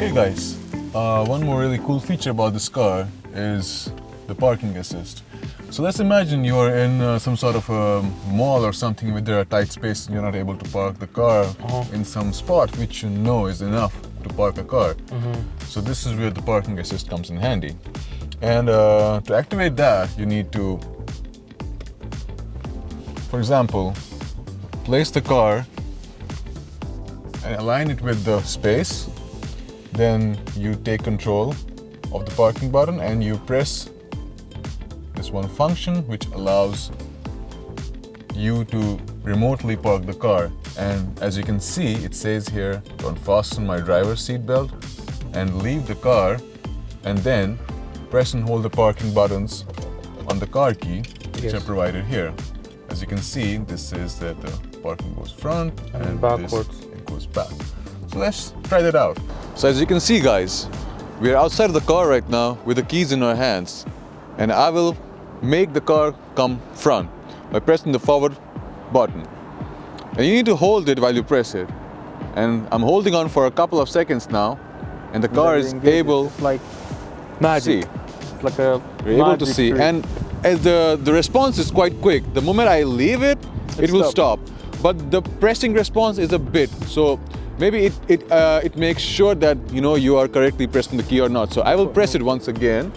Hey guys, one more really cool feature about this car is the parking assist. So let's imagine you are in some sort of a mall or something where there are tight spaces and you're not able to park the car in some spot which you know is enough to park a car. So this is where the parking assist comes in handy. And to activate that, you need to, for example, place the car and align it with the space. Then you take control of the parking button and you press this one function which allows you to remotely park the car. And as you can see, it says here to unfasten my driver's seat belt and leave the car, and then press and hold the parking buttons on the car key which are provided here. As you can see, this says that the parking goes front and backwards. It goes back. So let's try that out. So as you can see guys, we are outside of the car right now with the keys in our hands, and I will make the car come front by pressing the forward button. And you need to hold it while you press it. And I'm holding on for a couple of seconds now, and the car is able to like magic. See. It's like a You're able to see, trick. and as the response is quite quick. The moment I leave it, it will stop. But the pressing response is a bit, so maybe it makes sure that you are correctly pressing the key or not. So I will press it once again.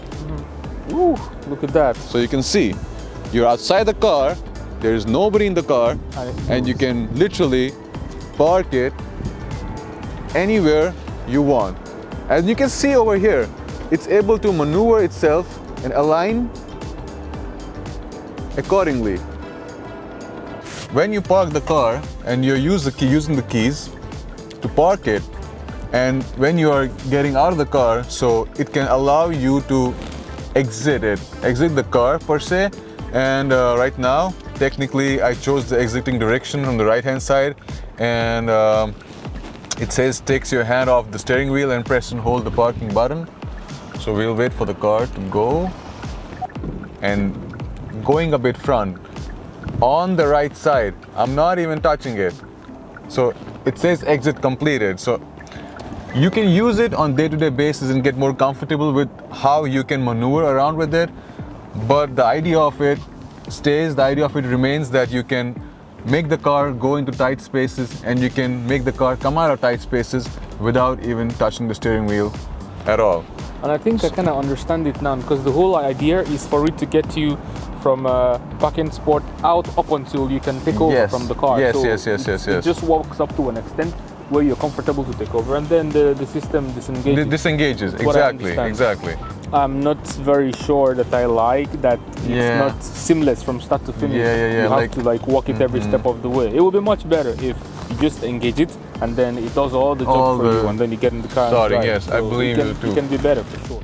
Ooh, look at that. So you can see, you're outside the car, there is nobody in the car, and you can literally park it anywhere you want. As you can see over here, it's able to maneuver itself and align accordingly. When you park the car and you're using the keys to park it, and when you are getting out of the car, so it can allow you to exit the car per se. And right now, technically, I chose the exiting direction on the right hand side, and it says takes your hand off the steering wheel and press and hold the parking button. So we'll wait for the car to go, and going a bit front on the right side, I'm not even touching it. So it says exit completed. So you can use it on day-to-day basis and get more comfortable with how you can maneuver around with it. But the idea of it stays, the idea of it remains, that you can make the car go into tight spaces and you can make the car come out of tight spaces without even touching the steering wheel at all. And I think I kind of understand it now, because the whole idea is for it to get you from parking spot out up until you can take over from the car. Yes, so yes. It just walks up to an extent where you're comfortable to take over, and then the system disengages. Disengages, exactly. I'm not very sure that I like that it's not seamless from start to finish. You have to walk it every step of the way. It would be much better if you just engage it and then it does all the job for you, and then you get in the car and drive. Yes, I believe you too. It can be better for sure.